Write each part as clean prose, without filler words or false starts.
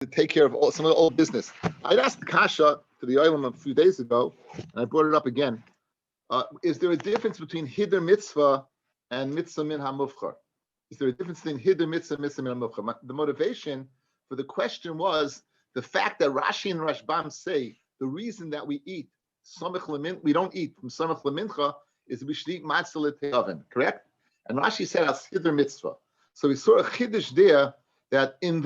to take care of some of the old business. I'd asked the Kasha to the Oilam a few days ago, and I brought it up again. Is there a difference between Hider Mitzvah and Mitzvah Min HaMufchar? Is there a difference between Hider Mitzvah and Mitzvah Min HaMufchar? The motivation for the question was the fact that Rashi and Rashbam say the reason that we eat we don't eat from Samach Lemincha is we should eat matzah l'te'oven, correct? And Rashi said as Hider Mitzvah. So we saw a chiddush there that when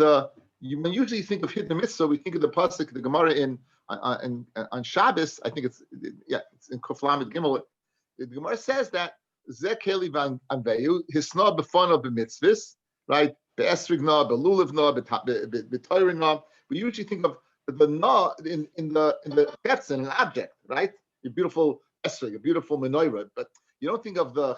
you usually think of Hider Mitzvah, we think of the pasuk, the Gemara on Shabbos. I think it's in Kuf Lamed Gimel. The Gemara says that Zeh Keli V'Anveyu Hisna B'Fana B'Mitzvahs, right? Be'esrigna, Be'lulivna, Be'toyrina. We usually think of the na in the person, an object, right? Your beautiful esrog, a beautiful menorah, but you don't think of the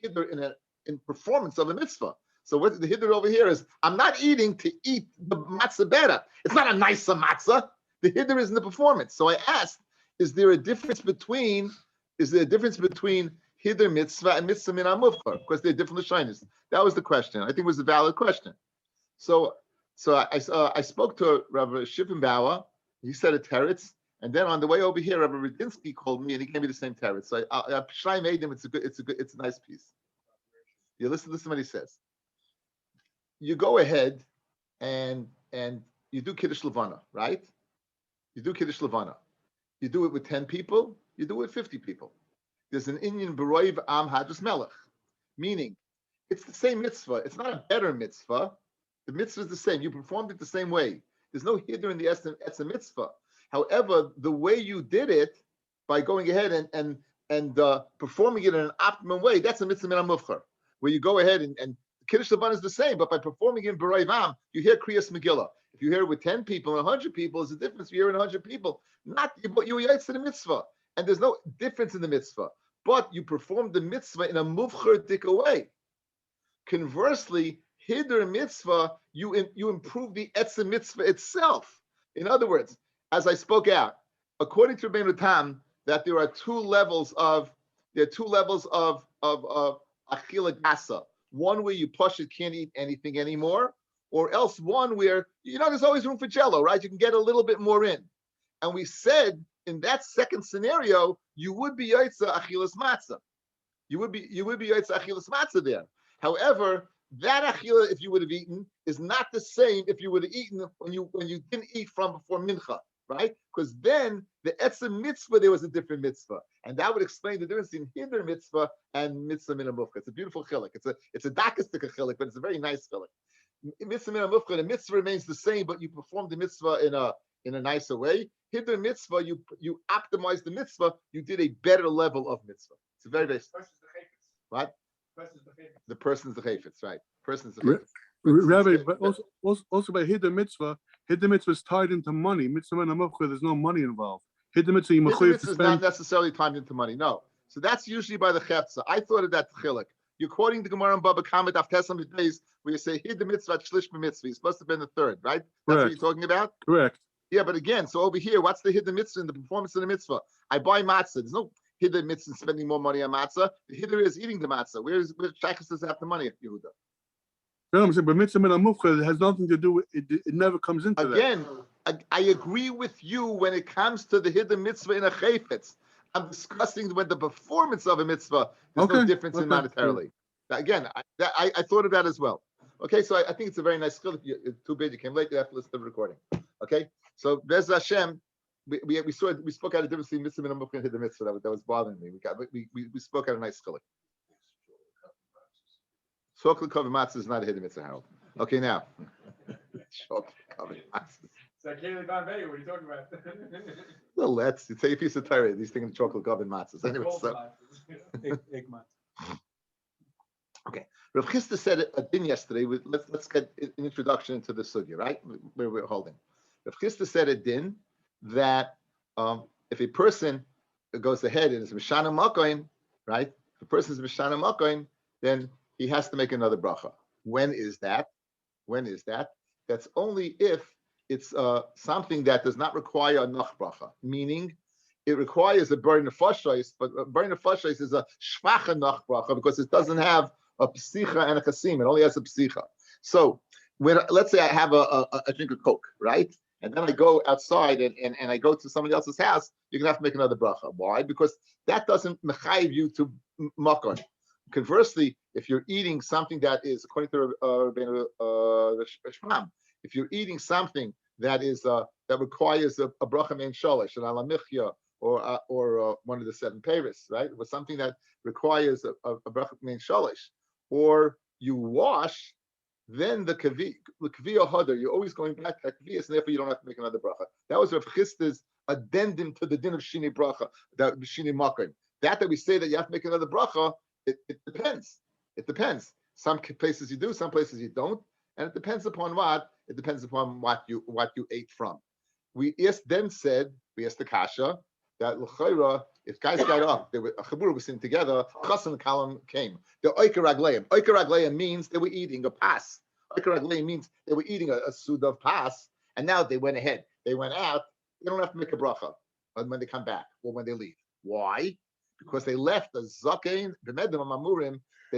Hider in performance of a mitzvah. So what the Hider over here is, I'm not eating to eat the matzah better. It's not a nicer matzah. The Hider is in the performance. So I asked, is there a difference between Hider mitzvah and mitzvah min hamufchar? Because they're different lashonos. That was the question. I think it was a valid question. So I spoke to Rabbi Shifenbauer. He said a teretz, and then on the way over here, Rabbi Radinsky called me and he gave me the same teretz. So I made him. It's a nice piece. You listen to what he says. You go ahead and you do Kiddush Levana, right? You do Kiddush Levana. You do it with 10 people, you do it with 50 people. There's an Inyan B'roiv Am Hadras Melech, meaning it's the same mitzvah. It's not a better mitzvah. The mitzvah is the same. You performed it the same way. There's no Hider in the Etzem mitzvah. However, the way you did it, by going ahead and performing it in an optimum way, that's a mitzvah min hamufchar, where you go ahead and Kiddush Levana is the same, but by performing it in B'roiv Am, you hear Kriyas Megillah. If you hear it with 10 people and 100 people, there's a difference. If you hear it in 100 people, but you yaitz to the mitzvah, and there's no difference in the mitzvah. But you perform the mitzvah in a muvchar way. Conversely, Hider mitzvah, you improve the etzem mitzvah itself. In other words, as I spoke out, according to Rabbeinu Tam, that there are two levels of achila gasa. One where you push it, can't eat anything anymore, or else one where, there's always room for jello, right? You can get a little bit more in. And we said in that second scenario, you would be yaitza achilas matzah. You would be yaitza achilas matzah there. However, that achila, if you would have eaten, is not the same if you would have eaten when you didn't eat from before mincha, right? Because then the etzem mitzvah, there was a different mitzvah, and that would explain the difference in hider mitzvah and mitzvah min hamufchar. It's a beautiful chilik. It's a dakistic chilik, but it's a very nice chilik. Mitzvah min hamufchar, the mitzvah remains the same, but you perform the mitzvah in a nicer way. Hider mitzvah, you optimize the mitzvah. You did a better level of mitzvah. It's a very, very what? The person's the chayfetz, right? Person's the chayfetz. Rabbi, but also by Hider mitzvah is tied into money. Mitzvah min hamufchar, there's no money involved. Hider mitzvah is not necessarily tied into money. No. So that's usually by the chetza. I thought of that chilik. You're quoting the Gemara and Baba Kamet after some days where you say Hider mitzvah shlish mitzvah. You're supposed to have been the third, right? That's what you're talking about? Correct. Yeah, but again, so over here, what's the Hider mitzvah in the performance of the mitzvah? I buy matzah. There's no Hider mitzvah spending more money on matzah. The Hider is eating the matzah. Where Shachas does have the money, Yehuda? No, I'm saying, but mitzvah min hamufchar has nothing to do with it. It never comes into that. Again, I agree with you when it comes to the Hider mitzvah in a chayfetz. I'm discussing when the performance of a mitzvah, there's no difference in monetarily. Again, I thought of that as well. Okay, so I think it's a very nice skill. Too bad you came late. You have to listen to the recording. Okay, so Bez Hashem, we spoke out a difference between mitzvah and hamufchar and Hider mitzvah. That was bothering me. We spoke out a nice skill. Chocolate covered matzah is not a Hider mitzvah, Harold. Okay, now. Chocolate covered matzah. So Kayla Don Bay, what are you talking about? Well, let's take a piece of Torah. These things chocolate covered matzahs. Anyway, so. Okay. Rav Chisda said a din yesterday. Let's get an introduction into the sugya, right? Where we're holding. Rav Chisda said a din that if a person goes ahead and is mishana makoim, right? If a person is mishana makoim, then he has to make another bracha. When is that? That's only if it's something that does not require a nach bracha, meaning it requires a burn nefashos, but burn nefashos is a shvacha nach bracha because it doesn't have a psicha and a chasim. It only has a psicha. So when let's say I have a drink of Coke, right? And then I go outside and I go to somebody else's house, you're gonna have to make another bracha. Why? Because that doesn't mechayiv you to makon. Conversely, if you're eating something that is, according to the Shmam, if you're eating something that is that requires a bracha mein sholish, an alamichya, or one of the 7 paris, right? Or something that requires a bracha mein sholish, or you wash, then the kavi hodder, you're always going back to kavi, and therefore you don't have to make another bracha. That was Rav Chisda's addendum to the din of shini bracha, that shini makon. That we say that you have to make another bracha, it depends. It depends. Some places you do, some places you don't, and it depends upon what. It depends upon what you ate from. We asked the kasha that l'chayra, if guys got up, they were a chabur was sitting together, chas and kalam came. The oiker ragleim. Oiker ragleim means they were eating a pas. Oiker ragleim means they were eating a sud of pas, and now they went ahead. They went out. They don't have to make a bracha when they come back or when they leave. Why? Because they left a zakein. They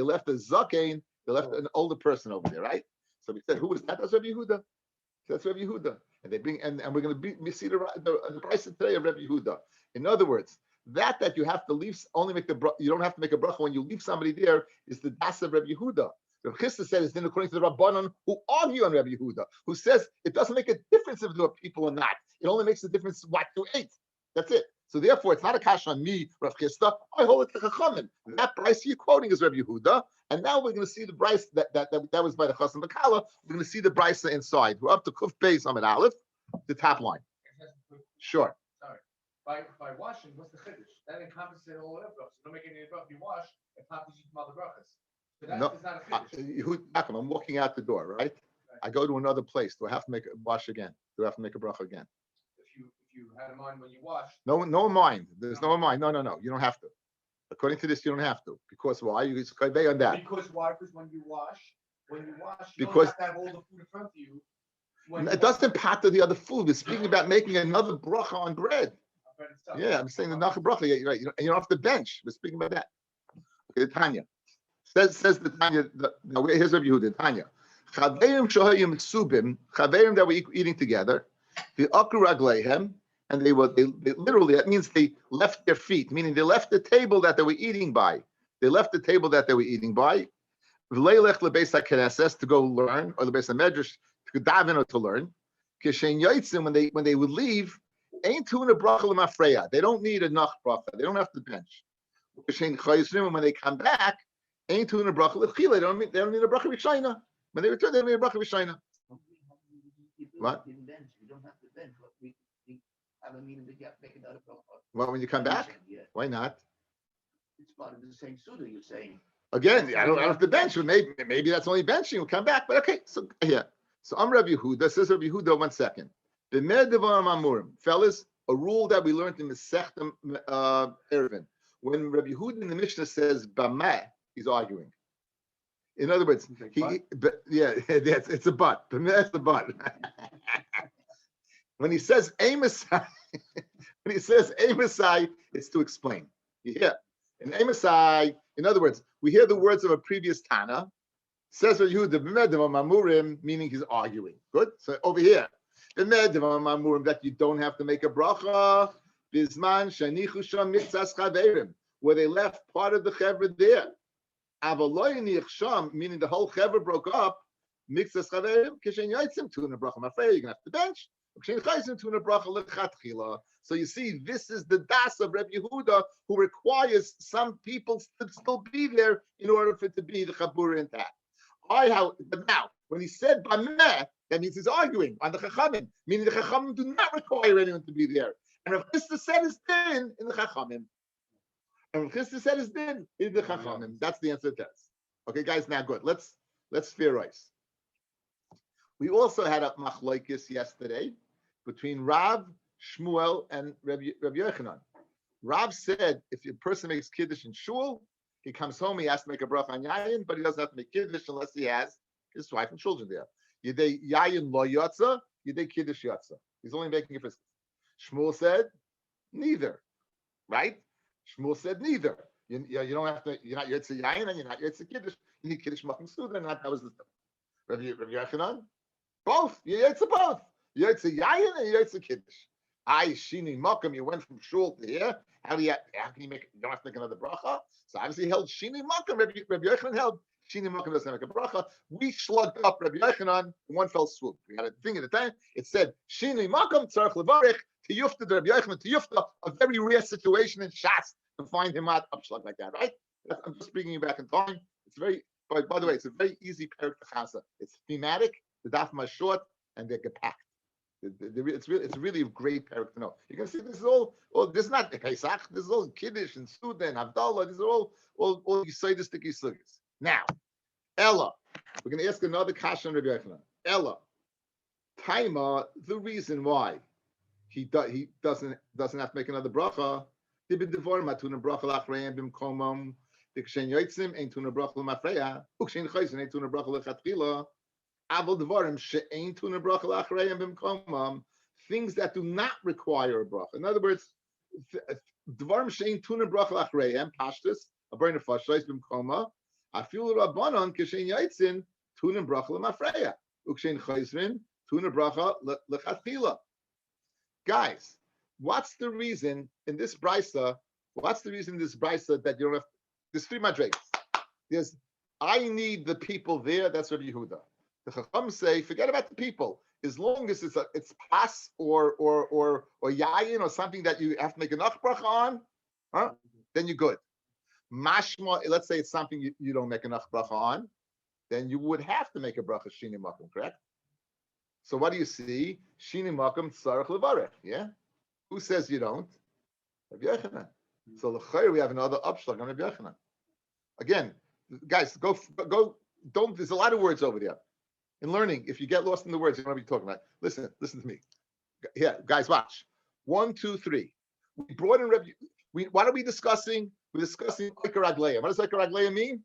left a zakein. They left an older person over there, right? So we said, who is that? That's Rabbi Yehuda. That's Rabbi Yehuda. And they bring and we're going to see the price today of Rabbi Yehuda. In other words, that you have to leave, only make you don't have to make a bracha when you leave somebody there, is the das of Rabbi Yehuda. Rabbi Chisda said it's then according to the Rabbanon who argue on Rabbi Yehuda, who says it doesn't make a difference if there are people or not. It only makes a difference what you ate. That's it. So therefore, it's not a kasha on me, Rav Chisda. I hold it to Chachamim. That price you're quoting is Rabbi Yehuda, and now we're going to see the price that was by the Chas and Bakala. We're going to see the price inside. We're up to Kuf Beis Amid Aleph, the top line. Sure. Sorry. By washing, what's the chiddush? That encompasses all of brachas. You don't make any bracha. You wash, it happens you from other brachas. So that is not a chiddush. I'm walking out the door, right? I go to another place. Do I have to wash again? Do I have to make a bracha again? If you had a mind when you wash. No mind. There's no mind. No. You don't have to. According to this, you don't have to. Because why? You convey on that. Because why? Because when you wash, you because don't have to have all the food in front of you. It doesn't impact the other food. We're speaking about making another bracha on bread. Yeah, I'm saying the nachar bracha. Yeah, you're right. You don't have to bench. We're speaking about that. Okay, Tanya says the Tanya. Here's Rabbi Yehuda. Tanya. Chaverim shohayim subim. Chaverim that we're eating together. The akru ragleihem, and they literally, that means they left their feet, meaning they left the table that they were eating by. They left the table that they were eating by. V'leilech lebeis haKnesses to go learn, or lebeis hamedrash to daven or to learn. Kishen yotzim, when they would leave, ain't tuna bracha lemafreya. They don't need a nach bracha. They don't have to bench. Kishen chayisrim, when they come back, ain't tuna bracha lechila. They don't need a bracha rishayna. When they return, they don't need a bracha rishayna. What? You don't have to bench. We have a meaning that you have to make another bracha. Well, when you come back, yeah. Why not? It's part of the same suda, you're saying. Again, I don't have to bench. Maybe that's only benching. We'll come back. But okay, so here. So I'm Rabbi Yehuda. Says Rabbi Yehuda, 1 second. Fellas, a rule that we learned in Masechta Eruvin. When Rabbi Yehuda in the Mishnah says Bameh, he's arguing. In other words, it's a but. That's the but. When he says Amosai, it's to explain. You hear? In Amosai, in other words, we hear the words of a previous Tana. Says Yehuda, Mamurim, meaning he's arguing. Good. So over here, Mamurim, that you don't have to make a bracha. Bisman shanichu sham mitzas chaverim, where they left part of the chevra there. Avaloy sham, meaning the whole chevra broke up. Mitzas chaverim kishen yotzim tuna bracha. I'm afraid you're gonna have to bench. So you see, this is the das of Rabbi Yehuda, who requires some people to still be there in order for it to be the chabur intact. But now, when he said bameh, that means he's arguing on the chachamim, meaning the chachamim do not require anyone to be there. And Rav Chisda said his din in the chachamim. And Rav Chisda said his din in the chachamim. That's the answer to that. Okay, guys, now good. Let's theorize. We also had a machlokes yesterday between Rav, Shmuel, and Rabbi Yochanan. Rav said if a person makes kiddush in shul, he comes home, he has to make a bracha on yayin, but he doesn't have to make kiddush unless he has his wife and children there. Yedei yayin lo yotza, yedei kiddush yotza. He's only making it for Shmuel said neither, right? Shmuel said neither. You don't have to. You're not yotza yayin and you're not yotza kiddush. You need kiddush machim suda, and that was the. Rabbi Yochanan? Both. You yaitza both. You yaitza yayin and you yaitza kiddush. Shini Makam, you went from shul to here. How can you make, you don't have to make another bracha? So obviously he held Shini Makam. Rabbi Yochanan held Shini Makam doesn't make a bracha. We slugged up Rabbi Yochanan in one fell swoop. We had a thing at the time. It said Shini Makam tzarich levarich tiyufta to Rabbi Yochanan tiyufta. A very rare situation in Shas to find him out upshlag like that, right? I'm just bringing you back in time. It's very, by the way, it's a very easy parak to chasa. It's thematic. The dafim are short and they're compact. It's really a great parak to know. You can see this is all this is not Pesach. This is all Kiddush and Suda and Havdalah. These are all Yisayistic Yisugis. Now, Ella, we're going to ask another kasha on Rabbi Yochanan. Ella, Taima, the reason why he doesn't have to make another bracha. Dibid devar matuna bracha lachreim bimkomam. Dikshen yotzim ain't tuna bracha l'mafreya. Ukshen chayzin ain't tuna bracha lechatchila. Things that do not require a bracha. In other words, dvarim shein tuna bracha lachreim pashtus a brain of fashais b'mkoma afilu rabbanon kishen yaitzin tuna bracha lemafreya ukshen chayzrin tuna bracha lechatchila. Guys, what's the reason in this brisa? That you don't have? There's three madrigas. There's I need the people there. That's Rabbi Yehuda. The Chacham say, forget about the people. As long as it's pas or yayin or something that you have to make enough bracha on, then you're good. Mashma, let's say it's something you don't make enough bracha on, then you would have to make a bracha shini makom, correct? So what do you see? Shini makom tzarich levarech. Yeah. Who says you don't? Rabbi Yochanan. So l'chayr we have another upshlag on Rabbi Yochanan. Again, guys, go. Don't. There's a lot of words over there. In learning, if you get lost in the words, you don't know what you're talking about. Listen to me. Yeah, guys, watch. 1, 2, 3. We brought in Rabbi. What are we discussing? We're discussing Iker Agleya. What does Iker Agleya mean?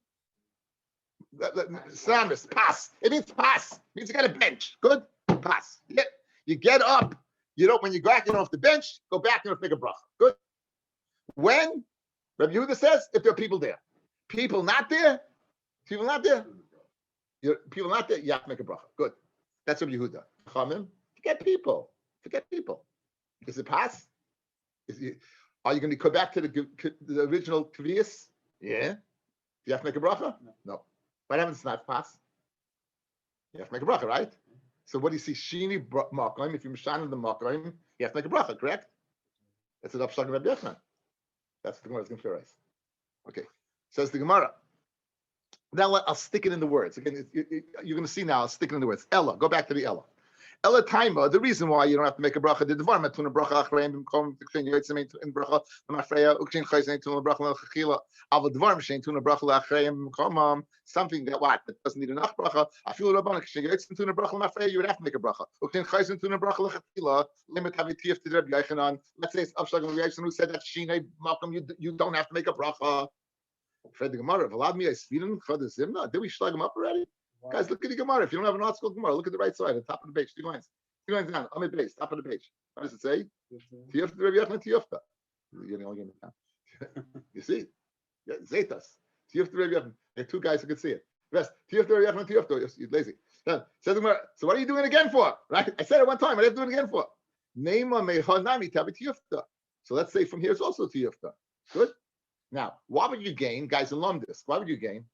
Samis, pass. It means pass. It means you got a bench. Good? Pass. You get up. You don't, when you go back, off the bench, go back and make a bracha. Good? When? Rabbi Yehuda says, if there are people there. People not there? People not there? People not there, you have to make a bracha. Good. That's Rabbi Yehuda. Chamim, forget people. Is it pass? Are you going to go back to the original kviyas? Yeah. Do you have to make a bracha? No. What happens? It's not pass. You have to make a bracha, right? So what do you see? Shini makom. If you mishan the makom, you have to make a bracha, correct? That's an upshlag of Rabbi Yochanan. That's the Gemara's Gemara. Okay. Says the Gemara. Now I'll stick it in the words. Again, you're going to see now, I'll stick it in the words. Ella, go back to the Ella. Ella Taima, the reason why you don't have to make a bracha, the Devar Matuna bracha achreim b'mkom t'kshen yotzim in bracha l'mafreya ukshen chayzin tuna bracha l'chachila aval Devar m'shein tuna bracha l'achreim b'mkom something that doesn't need enough bracha. I feel rabbanon kshen yotzim tuna bracha l'mafreya you would have to make a bracha. Ukshen chayzin tuna bracha l'chachila limit havitiyaf to Rabbi Yochanan. Let's say it's upshlag of Rabbi Yochanan who said that shinei malcolm you don't have to make a bracha. Fred the Gemara, allowed me, I speed him for the Zimna. Did we schlag him up already? Wow. Guys, look at the Gemara. If you don't have an article Gemara, look at the right side, the top of the page, 2 lines. 2 lines down, on the base, top of the page. What does it say? Tiyufta Rabbi Yochanan Tiyufta. You're the only game in town. You see? Yeah, Zetas. Tiyufta Rabbi Yochanan. There are 2 guys who can see it. Rest. Tiyufta Rabbi Yochanan Tiyufta. You're lazy. Says the Gemara, so what are you doing again for? Right? I said it one time, what are you doing again for? Neima Mehanami Tabi Tiyufta. So let's say from here it's also Tiyufta. Good? Now, what would you gain? Guys in Lumdis, what would you gain?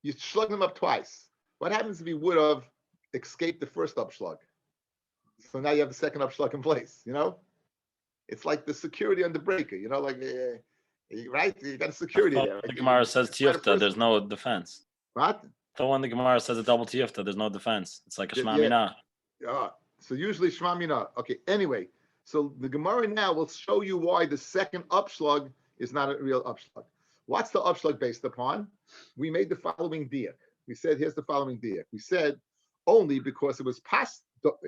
You slug them up twice. What happens if you would have escaped the first upslug? So now you have the second upslug in place, It's like the security on the breaker, right? You got a security there. Right? The Gemara says tiyufta, there's no defense. What? So when the Gemara says a double tiyufta, there's no defense. It's like a shema mina. Yeah. So usually shema mina. Okay, anyway. So the Gemara now will show you why the second upslug is not a real upshlag. What's the upshlag based upon? We made the following diak. We said, here's the following diak. We said, only because it was past,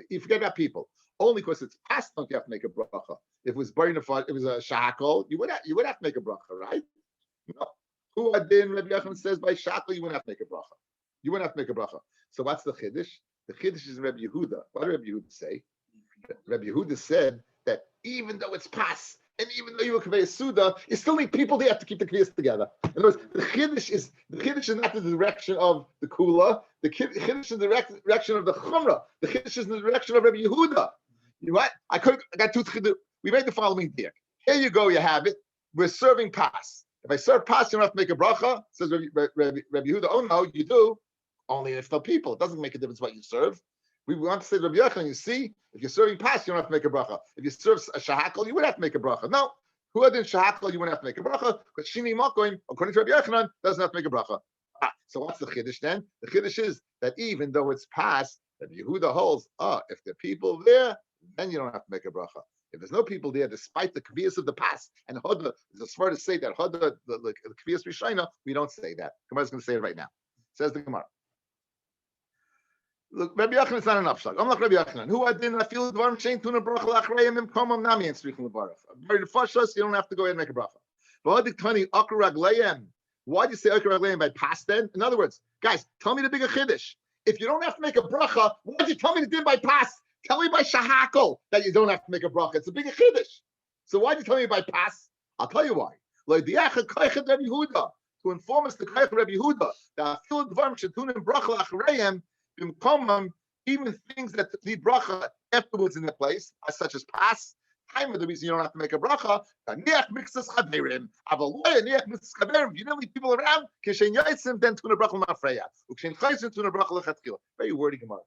you forget about people, only because it's past, don't you have to make a bracha. If it was burning, if it was a shakol, you would have to make a bracha, right? No. Who had been, Rabbi Yochanan says, by shakol, you wouldn't have to make a bracha. You wouldn't have to make a bracha. So what's the chiddush? The chiddush is Rabbi Yehuda. What did Rabbi Yehuda say? Rabbi Yehuda said that even though it's pas, and even though you were Kaveh Suda, you still need people there to keep the Kviyas together. In other words, the Chiddush is not the direction of the Kula. The Chiddush is the direction of the Chumrah. The Chiddush is the direction of Rabbi Yehuda. You know what? I got two Chiddush. We made the following deal. Here you go, you have it. We're serving pas. If I serve pas, you don't have to make a bracha. Says Rabbi Yehuda, oh no, you do. Only if the people. It doesn't make a difference what you serve. We want to say Rabbi Yochanan, you see, if you're serving pas, you don't have to make a bracha. If you serve a shahakal, you would have to make a bracha. No, who had in shahakal, you wouldn't have to make a bracha, because shini makoim, according to Rabbi Yochanan, doesn't have to make a bracha. So what's the chiddush then? The chiddush is that even though it's pas, Rabbi Yehuda holds, if there are people there, then you don't have to make a bracha. If there's no people there, despite the kviyas of the pas, and Hoda, it's smart to say that Hoda, the kviyas rishayna, we don't say that. Gemara's going to say it right now. Says the Gemara. Look, Rabbi Yochanan is not an upshot. I'm like Rabbi Yochanan. Who I didn't feel the varm chain tuna bracha lachrayim im komam nami and speaking the barach. Very the fashas, you don't have to go ahead and make a bracha. But the 20 akraglayim. Why do you say akraglayim by pas then? In other words, guys, tell me the bigger chiddush. If you don't have to make a bracha, why did you tell me to do by pas? Tell me by shahakal that you don't have to make a bracha. It's a bigger chiddush. So why do you tell me by pas? I'll tell you why. To inform us the koyach Rabbi Yehuda that feel the varm shetuna bracha lachrayim. Even things that need bracha afterwards in the place, such as pas, time of the reason you don't have to make a bracha. If you don't leave people around, then tuna bracha mafreya. Very wordy Gemara.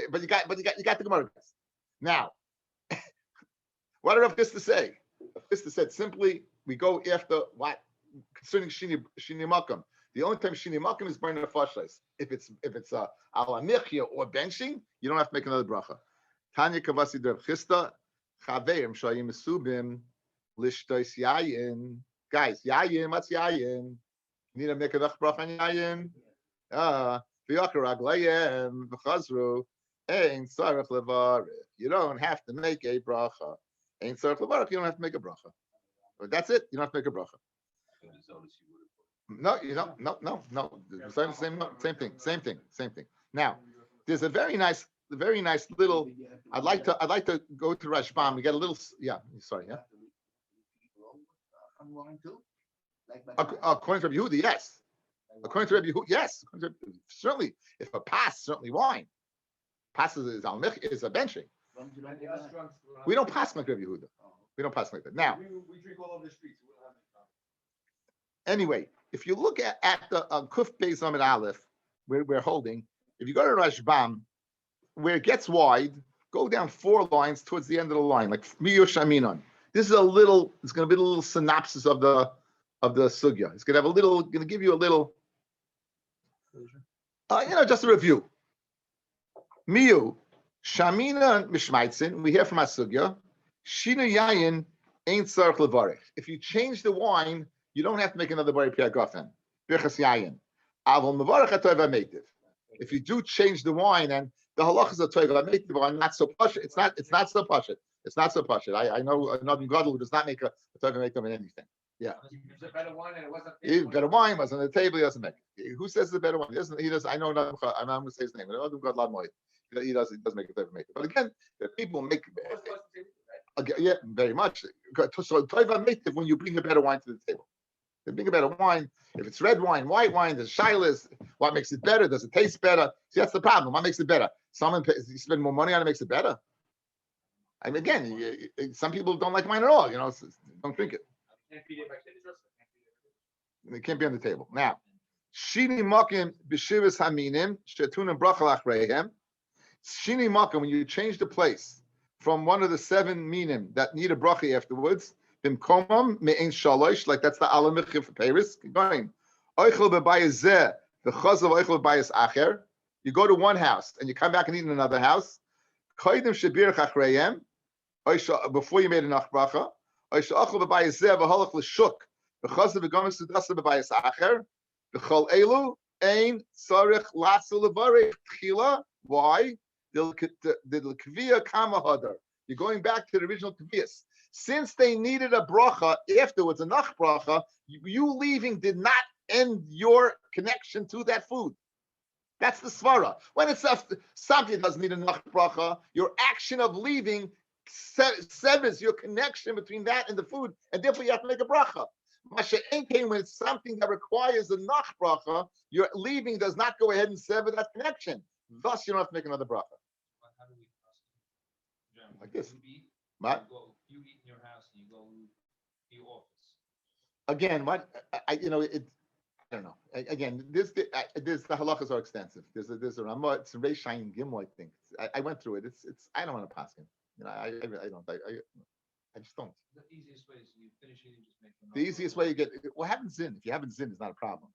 But you got the Gemara. Now, what did Rav Chisda say? Rav Chisda said simply, we go after what concerning shini makam. The only time shini makam is burning a fashles. If it's a ala nichya or benching, you don't have to make another bracha. Tanya kavasi der chista chaveim shayim mesubim lishtois yayin. Guys, yayin, what's yayin? You need to make another bracha on yayin. V'yakar aglayim v'chazru ein tzarich levarich. You don't have to make a bracha. Ein tzarich levarich. You don't have to make a bracha. But that's it. You don't have to make a bracha. No, you don't. No. Same thing. Now, there's a very nice little. I'd like to go to Rashbam. We get a little. Yeah, sorry. Yeah. According to Rabbi Yehuda, yes. According to Rabbi Yehuda, yes. Certainly, if a pas, certainly wine. Pas is a benching. We don't pass like Rabbi Yehuda. We don't pass like that. Now, we drink all over the streets. Anyway, if you look at the Kuf Beis Amid Aleph, where we're holding, if you go to Rashbam, where it gets wide, go down 4 lines towards the end of the line, like Miyush Aminon. This is it's going to be a little synopsis of the sugya. It's going to give you a little, just a review. Miyu, Shamina Mishmaitzin, we hear from our sugya, Shinu Yayin ain't Tzarich Levarich. If you change the wine, you don't have to make another bari piagofen. Birchas yayin. Avol mevarach atoiva meitiv. If you do change the wine, and the halachas of atoiva meitiv are not so pashut. It's not so pashut. It's not so pashut. I know another gadol who does not make a atoiva meitiv in anything. Yeah. It's a better wine and it wasn't. Better wine was on the table. He doesn't make it. Who says it's a better wine? He does. I know another. I'm not going to say his name. But another gadol moed. He does make a atoiva meitiv. But again, the people make. Yeah, very much. So atoiva meitiv when you bring a better wine to the table. They bring a better wine. If it's red wine, white wine, there's shilas. What makes it better? Does it taste better? See, that's the problem. What makes it better? You spend more money on it, makes it better. I mean, again, some people don't like wine at all. Don't drink it. It can't be on the table. Now, shini makim b'shivas haminim shetunim bracha lachreihem. Shini makim, when you change the place from one of the 7 minim that need a bracha afterwards. Bimkomam me'ein shalosh, like that's the alamich for Paris. Keep going. Oichel bebayis zeh, the chazav oichel bebayis acher. You go to one house and you come back and eat in another house. Koidim shebir chachreyem, before you made enough bracha. Oisha ochel bebayis zeh v'holach l'shuk. The chazav v'gomis sudasa bebayis acher. B'chol elu ein tzarich lasu levarich tchila. Why? The kviya kama hadar. You're going back to the original kviyas. Since they needed a bracha afterwards, a nach bracha, you leaving did not end your connection to that food. That's the svara. When it's something that doesn't need a nach bracha, your action of leaving severs your connection between that and the food, and therefore you have to make a bracha. Masha Enkein, when it's something that requires a nach bracha, your leaving does not go ahead and sever that connection. Thus, you don't have to make another bracha. How do we trust? Like this. What? You eat in your house and you go to your office. Again, what I don't know. Again, this the halachas are extensive. There's a Ramah. It's a Reish Shayin Gimel, I think. I went through it. It's I don't want to pass him. I don't. I just don't. The easiest way is you finish eating, just make them. The easiest way you get what happens in. If you haven't zin, it's not a problem.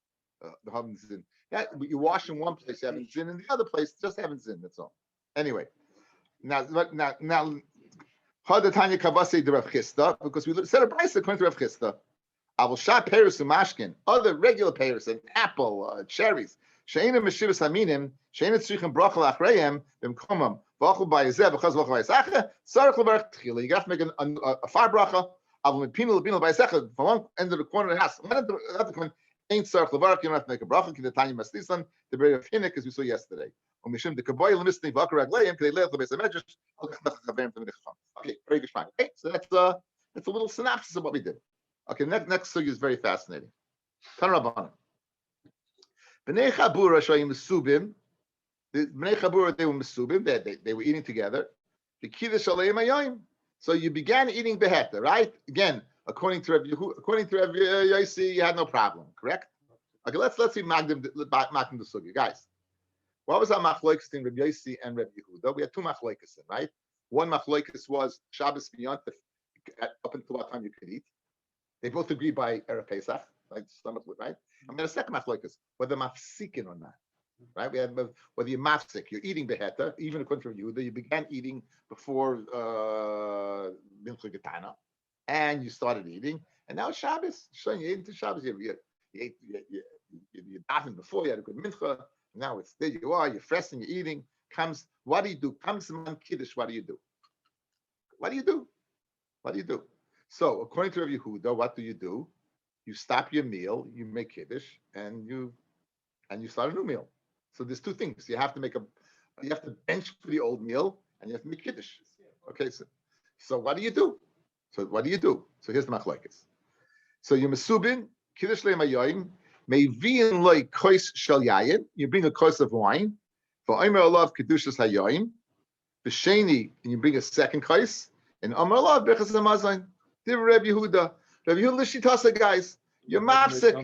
The haven't zin. Yeah, you wash in one place, you haven't zin, in the other place, just haven't zin. That's all. Anyway, now, Hadatanya Kavase de Rav Chisda, because we said a brayso according to Rav Chisda. I will shop pears and mashkin, other regular pears, an apple, cherries. Sheina meshivas aminim, sheina tzrichim brachal achreim, b'mkomam, v'achol b'yazeh, v'chaz v'achol b'yasacha, sarach l'varach tchila. You have to make a far bracha, avul mipinu l'pinu b'yasacha, from one end of the corner of the house. One end of the corner, ain't sarach l'varach, you don't have to make a bracha, ki the tanya maslisan, the berry of hinnik, as we saw yesterday. Mishum the kaboy l'misni v'akar agleim, k'dei leich l'beis ha-medrash, okay, very good, fine. Okay, so that's a little synopsis of what we did. Okay, next sugi is very fascinating. Tan Rabbanan. Bnei Chabura shayim mesubim. The Bnei Chabura, they were mesubim. They were eating together. The kiddush aleim hayom. So you began eating beheta, right? Again, according to Rabbi Yossi, you had no problem, correct? Okay, let's see magdim the sugi, guys. What was our machloikas in Rabbi Yossi and Rabbi Yehuda? We had two machloikas, right? One machloikas was Shabbos B'yontif, up until what time you could eat. They both agree by Erev Pesach, like stomach, right? And then the second machloikas, whether mafsikin or not, right? We had whether you're mafsik, you're eating beheta, even according to Yehuda, you began eating before Mincha Getana, and you started eating, and now it's Shabbos. Showing you ate into Shabbos, you davened before, you had a good mincha. Now it's there you are, you're fresh and you're eating. What do you do? Comes man kiddush. What do you do? What do you do? What do you do? So, according to Rabbi Yehuda, what do? You stop your meal, you make kiddush, and you start a new meal. So there's two things. You have to bench for the old meal, and you have to make kiddush. Okay, so what do you do? So here's the machlokes. So you mesubin kiddush le'mayayim meivin loy kois shel yayin. You bring a kois of wine. For omer alav kedushas hayayim. B'sheni, and you bring a second kois. And omer alav bechas hamazon. Rabbi Yehuda l'shitasa, guys. You're mafsik,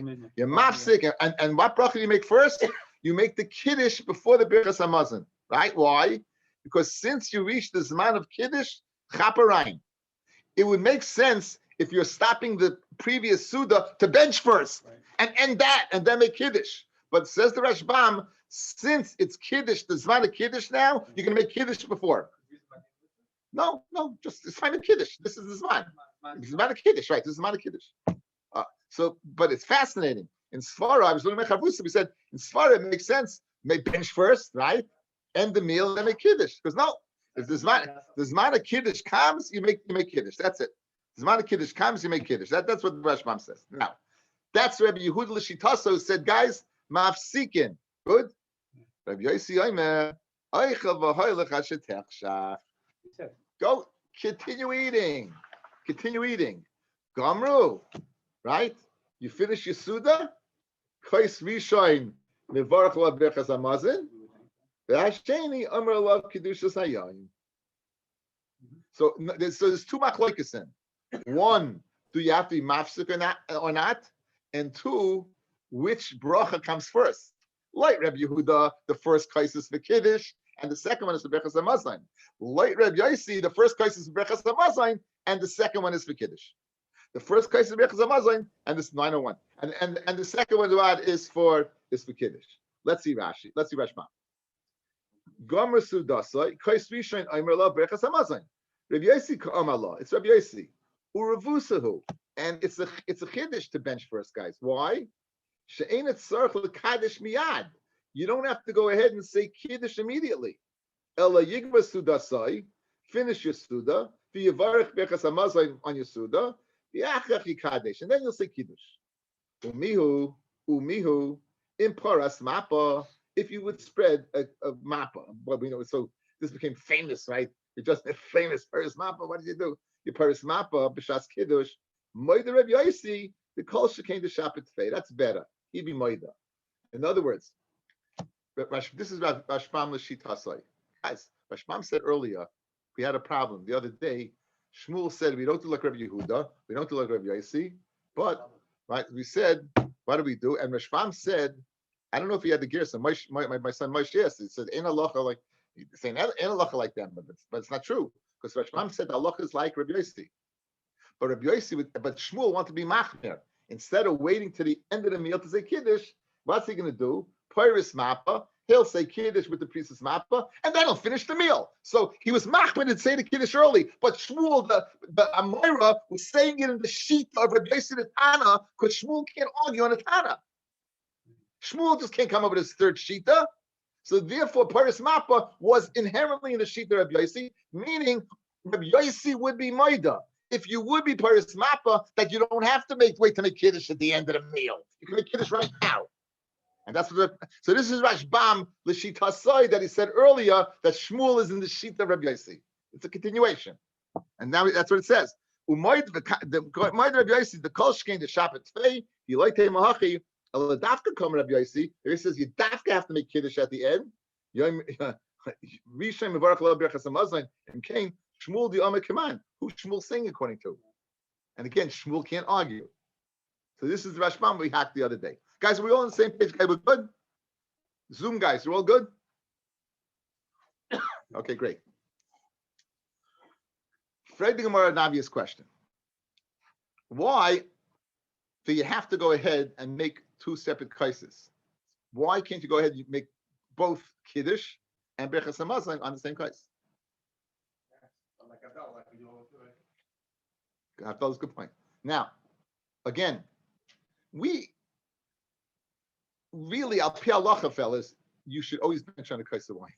and what bracha do you make first? You make the kiddush before the birchas hamazon, right? Why? Because since you reach the zman of kiddush, chaparayim, it would make sense if you're stopping the previous suda to bench first and end that, and then make kiddush. But says the Rashbam, since it's kiddush, the zman of kiddush now, you're gonna make kiddush before. No, just it's fine with kiddush. This is the zman. This is not a kiddush, right? This is not a kiddush. But it's fascinating. In Svara, I was looking at Chavusa. We said in Svara it makes sense. Make bench first, right? End the meal, then make kiddush. Because no, if the zman of kiddush comes, you make kiddush. That's it. The zman of kiddush comes, you make kiddush. That's what the Rashbam says. Now, that's Rabbi Yehuda l'shitaso said, guys, mafsikin. Good. Rabbi Yossi Omer, oicha v'hoylech hashetechsha. Go, continue eating. Gamru, right? You finish your suda. Kois rishoin mevarach la berachas hamazon. Ve'asheni omer alav kedushas hayayim. So there's two machlokes in. One, do you have to be mafsik or not? And two, which bracha comes first? Like Rabbi Yehuda, the first kois is for kiddush, and the second one is for berachas hamazon. Like Rabbi Yossi, the first kois is for berachas hamazon, and the second one is for kiddush. The first kois is for berachas hamazon, and this 901, and the second one is for kiddush. Let's see Rashi. Let's see Rashbam. Gomer sudasa kois rishon omer la berachas hamazon. Rabbi Yossi ka'amar la. It's Rabbi Yossi. Uravusahu, and it's a kiddush to bench first, guys. Why? She'enet tzarich l'kadosh miyad. You don't have to go ahead and say kiddush immediately. Ela yigva sudasai, finish your suda, v'yivarech berachas hamazon on your suda, v'yachach yikadesh, and then you'll say kiddush. Umihu, in paras mappa, if you would spread a mappa. Well, we know, so this became famous, right? You're just a famous Paris Mappa. What did you do? You Paris Mappa, B'Shas Kiddush, Moida Rabbi Yosi, the Kol Shekain the Shabbat Tfei. That's better. He'd be Moida. In other words, this is Rashbam L'Shit Hasai. Guys, Rashbam said earlier, we had a problem. The other day, Shmuel said, we don't do like Rabbi Yehuda, we don't do like Rabbi Yosi, but, right, we said, what do we do? And Rashbam said, I don't know if he had the gears. My son Moshe, yes, he said, ain't halacha like, saying ain't halacha like them, but it's not true. Because Rashbam said, halacha is like Rabbi Yosi. But Rabbi Yosi, but Shmuel wanted to be machmir. Instead of waiting to the end of the meal to say Kiddush, what's he going to do? Peiris Mappa, he'll say Kiddush with the priestess Mappa, and then he'll finish the meal. So he was machmir to say the Kiddush early, but Shmuel, the Amora, was saying it in the sheet of Rabbi Yosi the Tana, because Shmuel can't argue on the Tana. Shmuel just can't come up with his third shita. So therefore, Paris Mappa was inherently in the shita of Rabbi Yosi, meaning Rabbi Yosi would be Maida. If you would be Paris Mappa, that you don't have to wait to make Kiddush at the end of the meal. You can make Kiddush right now. And that's what. So this is Rashbam l'shita Hasai that he said earlier that Shmuel is in the shita of Rabbi Yosi. It's a continuation, and now that's what it says. Umoid the Rabbi Yosi the Kol Shekain the Shabbat Tfei Yiloitei Mahachi. The dafka come Rabbi Yosi. He says you dafka have to make Kiddush at the end. Rishon Mevarach Lo Berachas Hamazon and Cain Shmuel the Omer Kaman. Who's Shmuel saying according to? And again, Shmuel can't argue. So this is the Rashbam we hacked the other day. Guys, are we all on the same page? Okay, we're good. Zoom guys, you're all good. Okay, great. Fred the Gemara, an obvious question. Why do you have to go ahead and make two separate kaises? Why can't you go ahead and make both Kiddush and Berachas Hamazon on the same kais? That was a good point. Now, again, we really, al pi halacha, fellas, you should always bench on a kais of wine.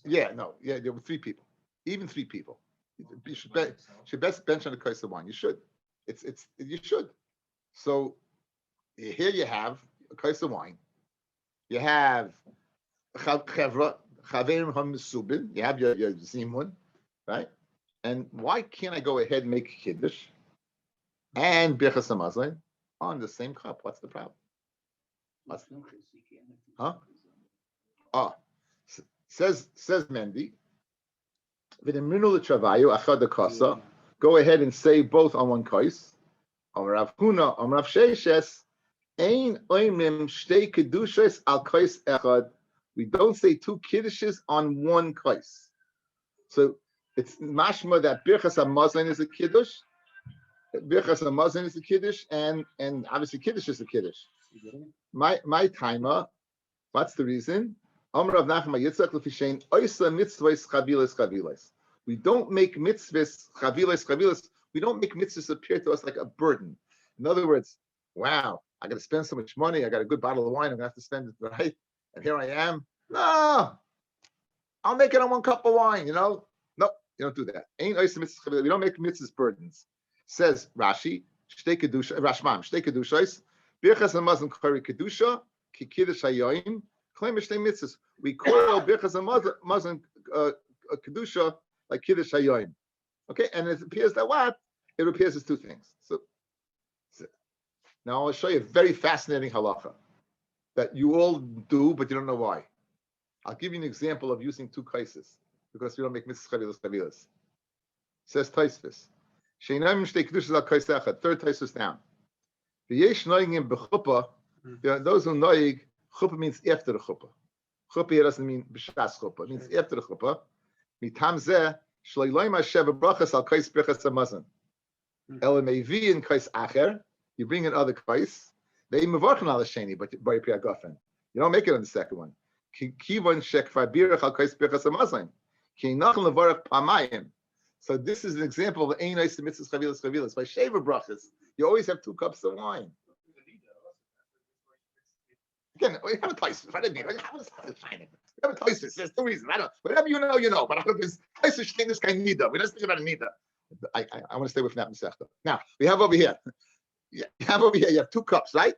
There were three people, even three people. You should best bench on a kais of wine. You should. You should. So here you have a kais of wine. You have chaverim hamesubin. You have your zimun, right? And why can't I go ahead and make Kiddush and Berachas Hamazon on the same cup? What's the problem? Huh? Oh, says Mendy. Go ahead and say both on one kais. Rav Huna, Rav Sheishes, Ein oimim shtei kedushos al kais echad. We don't say two kiddushes on one kais. So it's mashma that Birchas Hamazon is a kiddush. Birchas Hamazon is a kiddush, and obviously kiddush is a kiddush. My timer. What's the reason? Amar Rav Nachman Yitzchak l'fishein oisa mitzvos chavilas. We don't make mitzvahs chavilas. We don't make mitzvahs appear to us like a burden. In other words, wow, I got to spend so much money. I got a good bottle of wine. I'm gonna have to spend it, right? And here I am. No, I'll make it on one cup of wine. Nope, you don't do that. Ain't oisa mitzvahs chavilas. We don't make mitzvahs burdens. Says Rashi, shtei kedusha, Rashbam, shtei kedushos, birchas hamazon kari kedusha, ki kiddush hayoim, claim shtei mitzvahs. We call birchas hamazon kedusha like kiddush hayoim. Okay, and it appears that what? It appears as two things. So now I'll show you a very fascinating halacha that you all do, but you don't know why. I'll give you an example of using two kaises because we don't make mitzvahs chavilas. Says Taisvis. Third Taisvis down. There are those who noig. Chuppah means after the chuppah. Chuppah here doesn't mean b'shas chuppah. It means after the chuppah. Mitam zeh shleiloim hashem brachas al kais berachas hamazon. El mevi in kais acher. You bring in other kais. They mevarchen al hasheni, but by piagafen. You don't make it on the second one. Kivon shekvar birach al kais berachas hamazon. Ki nachal levarach pamayim. So this is an example of ein ois mitzvahs chavilas. By shaver brachas, you always have two cups of wine. Again, we have a Taisus. I didn't mean. How is it finding? We have a Taisus. There's no reason. I don't. Whatever you know, you know. But I don't know if Taisus saying this guy nida. We don't think about a nida. I want to stay with that Masechta. Now we have over here. You have two cups, right?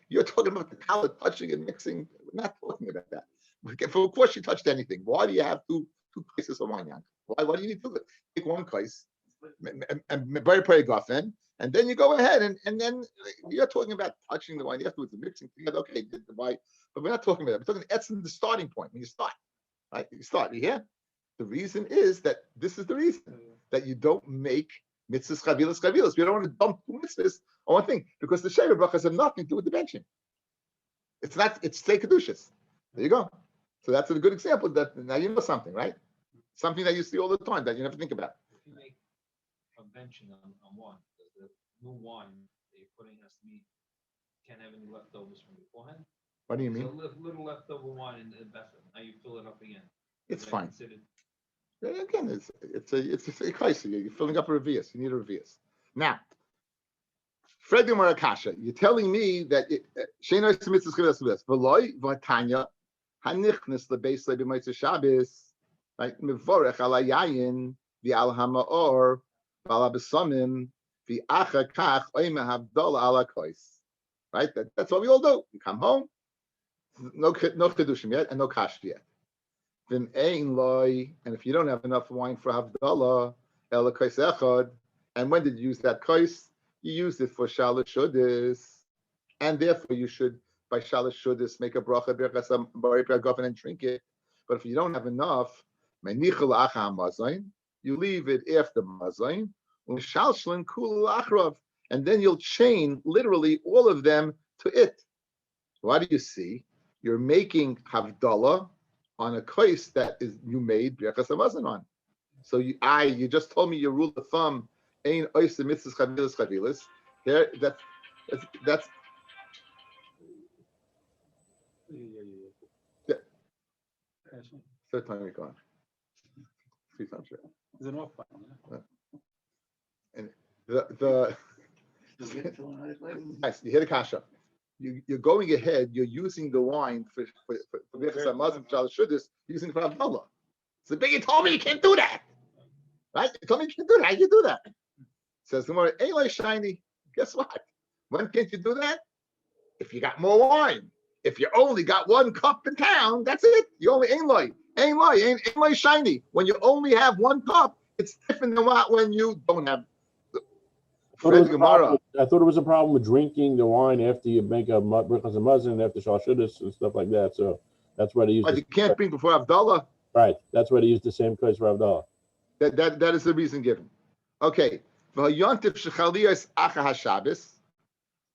You're talking about the color touching and mixing. We're not talking about that. Of course, she touched anything. Why do you have two cases of wine, Yank? Why do you need to take one case and bury gafen, and then you go ahead and then you're talking about touching the wine afterwards, mixing together. Okay, but we're not talking about that. We're talking that's the starting point when you start, right? You start. You hear? The reason is that this is the reason that you don't make mitzvahs chavilas. We don't want to dump two mitzvahs on one thing because the sheva brachas have nothing to do with the benching. It's not. It's stay kedushas. There you go. So that's a good example. That now you know something, right? Something that you see all the time that you never think about. If you make a benching on wine, the new wine that you're putting has to be can't have any leftovers from beforehand. What do you mean? So little leftover wine in the vessel. Now you fill it up again. It's Is that fine. considered- Again, it's a crisis. You're filling up a revius. You need a revius. Now, Fred Marakasha, you're telling me that Sheinoi Semitzvah Schilas V'loi V'Tanya Hanichnis LeBeis LeB'Motzei Shabbos right Mevorech Ala Yayin V'Al Hamaor V'Ala B'Samim V'Acha Kach Oime Havdol Ala Kois. Right. That's what we all do. You come home, no chedushim yet, and no kash yet. Then ein loy, and if you don't have enough wine for havdalah, ela kois echad. And when did you use that kois? You used it for shalosh shudis, and therefore you should by shalosh shudis make a bracha berachas bari gafen and drink it. But if you don't have enough, menichel acha mazayin, you leave it after mazayin, u'shalshlin kul achrav, and then you'll chain literally all of them to it. What do you see? You're making havdalah on a kois that is you made berachas hamazon on. So you just told me your rule of thumb ain't ois mitzvahs chavilas. Here that's third time we gone. 3 times. Is it off? And the yes, you hear the kasha. You're going ahead. You're using the wine for berachas hamazon shalosh shudis, using it for havdalah. So the biggie told me you can't do that. Right? You told me you can't do that. How you do that? Says the Gemara, ain't like shiny. Guess what? When can't you do that? If you got more wine. If you only got 1 cup in town, that's it. You only ain't like shiny. When you only have 1 cup, it's different than when you don't have. I thought it was a problem with drinking the wine after you make a berachas hamazon after shalshudis and stuff like that. So that's why they use. But you can't drink before Havdalah. Right. That's why they use the same place for Havdalah. That is the reason given. Okay. Well,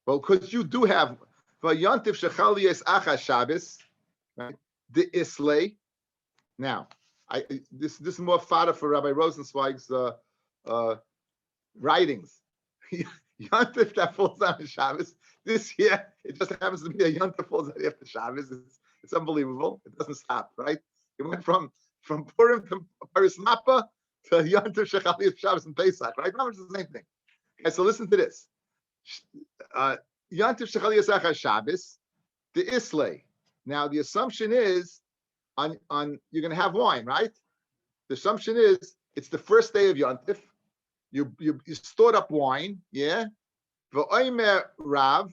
because you do have V'yantif shechaliyas acha Shabbos, right? The islay. Now, this is more fodder for Rabbi Rosenzweig's writings. Yantif that falls on Shabbos. This year, it just happens to be a Yantif falls out after Shabbos. It's unbelievable. It doesn't stop, right? It went from Purim to Paris Mappa to Yantif shechaliyas Shabbos and Pesach, right? Not much the same thing. Okay, so listen to this. Yantif shechaliyas acha Shabbos, the islay. Now the assumption is on you're going to have wine, right? The assumption is it's the first day of Yantif. You stored up wine, yeah. V'oimer Rav,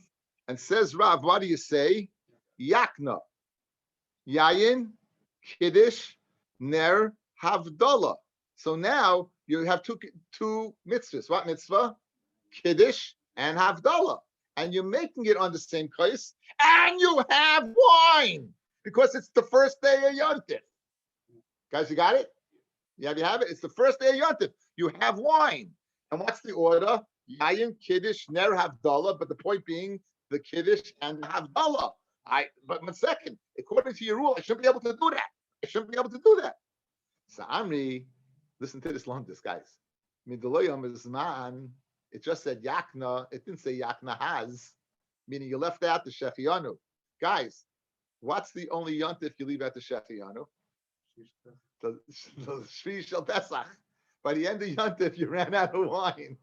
and says Rav, what do you say? Yakna, yayin, kiddush, ner, havdalah. So now you have two mitzvahs. What mitzvah? Kiddush and havdalah. And you're making it on the same case, and you have wine because it's the first day of Yontif. Guys, you got it? Yeah, you have it. It's the first day of Yontif. You have wine, and what's the order? Yayin, Kiddush, Ner, Havdalah. But the point being, the Kiddush and Havdalah. But 1 second, according to your rule, I shouldn't be able to do that. So Amri, listen to this Londis, guys. Midolayam is man. It just said Yakna. It didn't say Yakna has, meaning you left out the Shechianu. Guys, what's the only Yontif you leave out the Shechianu? The Shvi Shel Pesach. By the end of Yontif, you ran out of wine.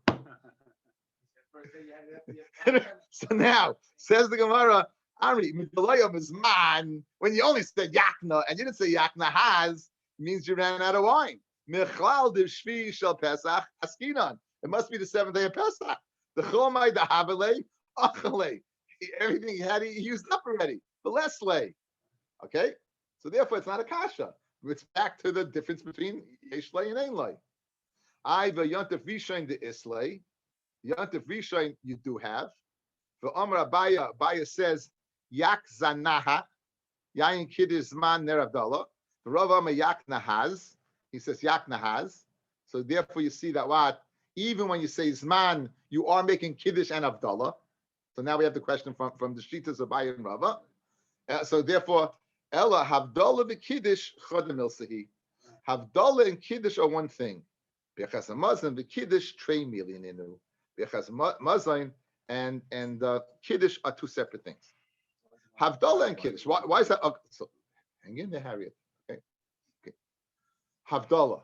So now, says the Gemara, Ari, Midolayam is man. When you only said Yakna and you didn't say Yakna has, means you ran out of wine. Mechlal de Shvi Shel Pesach Askinan. It must be the 7th day of Pesach. The Chomai, the Havale, Achale. Everything he had, he used up already. The less lay. Okay? So therefore, it's not a kasha. It's back to the difference between Yeshlei and Einlei. I the Yontif Rishain the Islay. Yontif Rishain you do have. The Amar Abaya says Yak Zanaha. Yain Kiddush Zman Ner Avdallah. The Rav Amar Yak Nahaz. He says Yak Nahaz. So therefore, you see that what even when you say Zman, you are making Kiddush and Avdallah. So now we have the question from the Shitas of Abaya and Rava. So therefore, Ella Havdalah the Kiddush Chodem Ilsahi. Havdalah and Kiddush are one thing. Bechas Mazon the Kiddush Trey million inu. Bechas Mazon and Kiddush are two separate things. Havdalah and Kiddush. Why is that? Okay, so hang in there, Harriet. Okay. Havdalah,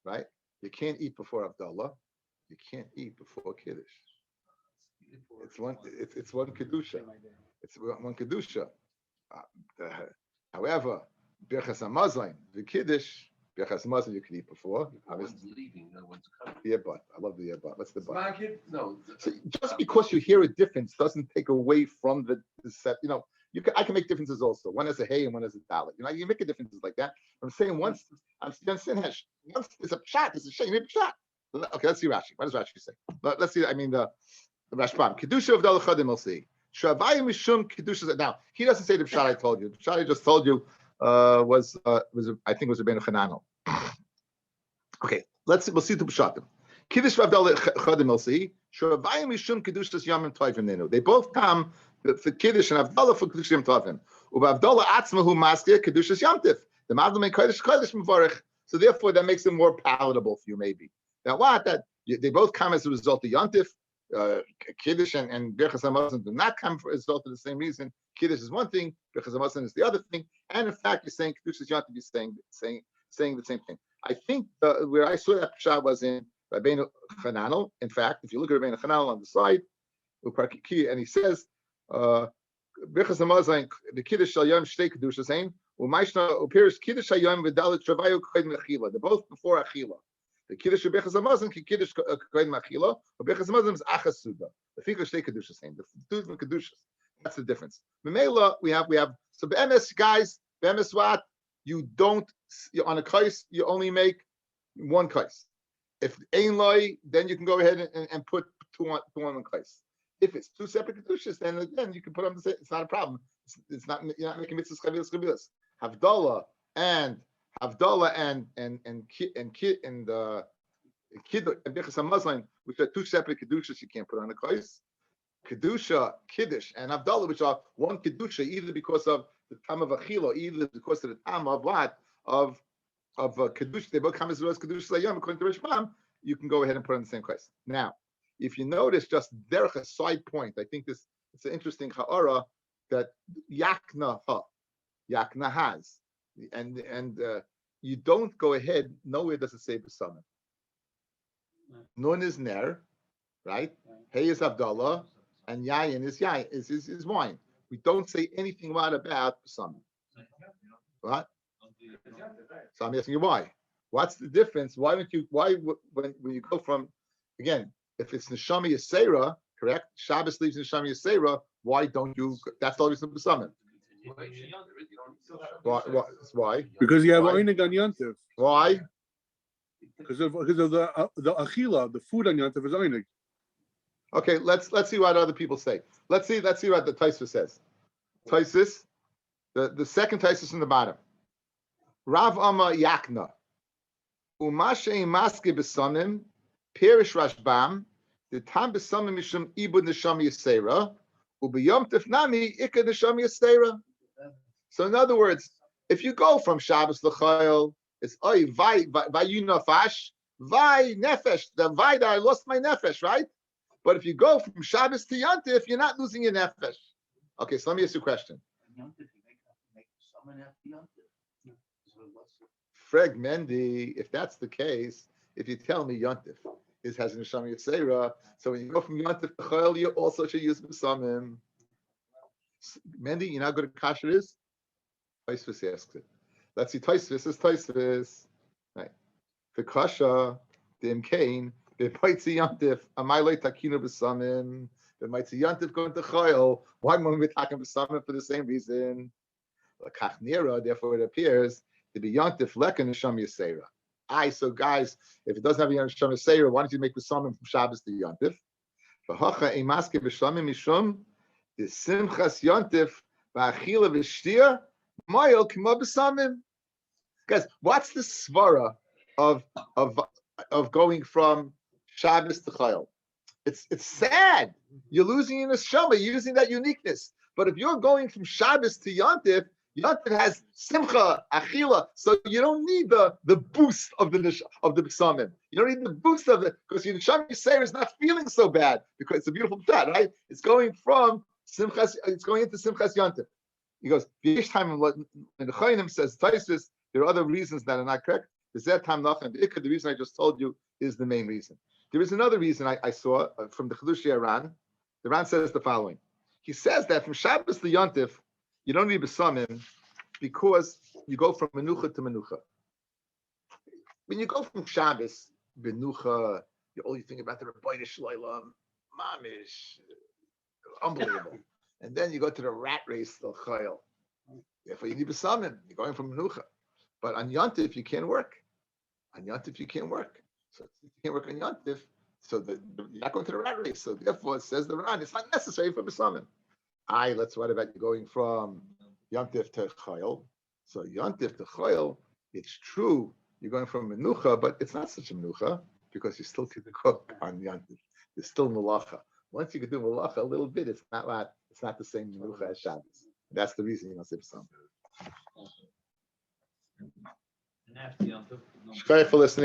right? You can't eat before Havdalah. You can't eat before Kiddush. It's one kedusha. It's one kedusha. However, Birchas Hamazon, the Kiddush, Birchas Hamazon you can eat before. One's leaving, no one's coming. Yeah, but I love the yeah, but. What's the but? No. So just because you hear a difference doesn't take away from the set. You know, I can make differences also. One has a hey and one has a dalit. You know, you make differences like that. I'm saying once there's a shot, there's a shame, maybe shot. Okay, let's see Rashi. What does Rashi say? Let's see. I mean the Rashbam. Kedusha of Dal Chadim will see. Shavayim Mishum Kedusha. Now he doesn't say the pshat I told you. The pshat I just told you was I think was Rabbeinu Chananel. Okay, we'll see the pshatim. Kiddush of Dal Chadim will see. Shavayim Mishum Kedushas Yamim Tovim Nenu. They both come for Kiddush and Avdallah for Kedush Yom Tovim. Uba Avdallah Atzmahu Maskir Kedushas Yamtiv. The Mavdal make Kodesh Mevarich. So therefore, that makes it more palatable for you, maybe. Now, they both come as a result of Yontif. Kiddush and Birchas Hamazon do not come as a result of the same reason. Kiddush is one thing, Birchas Hamazon is the other thing. And in fact, you're saying Kiddush is Yontif, you're saying the same thing. I think where I saw that pshat was in Rabbeinu Chananel. In fact, if you look at Rabbeinu Chananel on the side, and he says, Birchas Hamazon, the Kiddush Shal Yom Shtei Kedusha saying, Umayshna Upirish Kiddush Hayom V'Dalit Travayu Kodim Achila. They're both before Achila. The Kiddush of Birchas Hamazon, Kiddush Kodim Achila, or Birchas Hamazon is Achasuda. The Fikra Shtei Kedusha saying the two different Kedushas. That's the difference. Memela we have so BMS guys, BMS what you don't on a kais you only make one kais. If Ein Loi, then you can go ahead and put two on one kais. If it's two separate Kedushas, then again you can put them the same. It's not a problem. It's not you're not making mitzvahs chavilas. Havdalah and Kiddush and Birchas Hamazon, which are two separate kedushas, you can't put on a kais. Kedusha, Kiddush, and Havdalah, which are one kedusha, either because of the time of achila, either because of the time of what of kedusha. They both come as well as kedusha layam. According to Rishbam, you can go ahead and put on the same kais. Now, if you notice, just derech a side point, I think it's an interesting ha'ara that yakna has. And you don't go ahead. Nowhere does it say besamim. Nun is ner, right? Hey is Abdallah, and yayin is wine. We don't say anything about besamim. What? So I'm asking you why. What's the difference? Why don't you? Why when you go from again? If it's neshama yisera, correct? Shabbos leaves neshama yisera. Why don't you? That's the reason besamim. Why? Because you have Einig on Yontif. Why? Because of the achila, the food on Yontif is Einig. Okay, let's see what other people say. Let's see what the Tosfos says. Tosfos, the second Tosfos from the bottom. Rav Amma Yakna. Umashe maske besamim, perish Rashbam, the tam besamim mishum ibud nesham yisera, ubiyom tifnami ikad nesham yisera. So in other words, if you go from Shabbos l'chayil, it's oy vay nafash, vay nefesh. The vay that I lost my nefesh, right? But if you go from Shabbos to Yontif, you're not losing your nefesh. Okay, so let me ask you a question. Freg Mendy, if that's the case, if you tell me Yontif has an Neshama Yisera, so when you go from Yontif to Chayil, you also should use Besamim. Mendy, you know how good a kasher is? Tosfos asks it. Let's see, Tosfos is Tosfos. Right. For kasha, the imkain, the Paitzi Yontif, Amaylei Takina Besamim, the Maitzi Yontif going to Chayil. Why when we're talking Besamim for the same reason? Kachnira, therefore it appears to be Yontif Lekan Nisham Yisera. So guys, if it doesn't have Nisham Yisera, why don't you make Besamim from Shabbos to Yontif? V'hocha emaske b'shlamim mishum the simchas Yontif v'achila v'shtia moyel k'mo Besamim. Guys, what's the svara of going from Shabbos to Chayil? It's sad. You're losing your neshama, you're using that uniqueness. But if you're going from Shabbos to Yontif, Yontif has simcha, achila, so you don't need the boost of the besamim. You don't need the boost of it because your neshama Yisrael is not feeling so bad because it's a beautiful thought, right? It's going from simchas, it's going into simchas Yontif. He goes, each time in the Chayim says Taisus, there are other reasons that are not correct. The reason I just told you is the main reason. There is another reason I saw from the Chedushei Ran. The Ran says the following. He says that from Shabbos to Yontif, you don't need Besamim because you go from Menucha to Menucha. When you go from Shabbos, Menucha, you only think about the Rabbi Shloilam, Mamish, unbelievable. And then you go to the rat race, the Chayil. Therefore, you need Besamim. You're going from Menucha. But on Yontif, you can't work. On Yontif, you can't work. So if you can't work on Yontif, so you're not going to the rat race. So therefore, it says the Ran, it's not necessary for Besamim. Let's what about you going from Yontif to Chayil? So Yontif to Chayil, it's true, you're going from Menucha, but it's not such a Menucha because you still can cook on Yontif. There's still Malacha. Once you can do Malacha a little bit, it's not the same Menucha as Shabbos. That's the reason you don't say Besamim. And after Yom Tov, Shkaya for listening.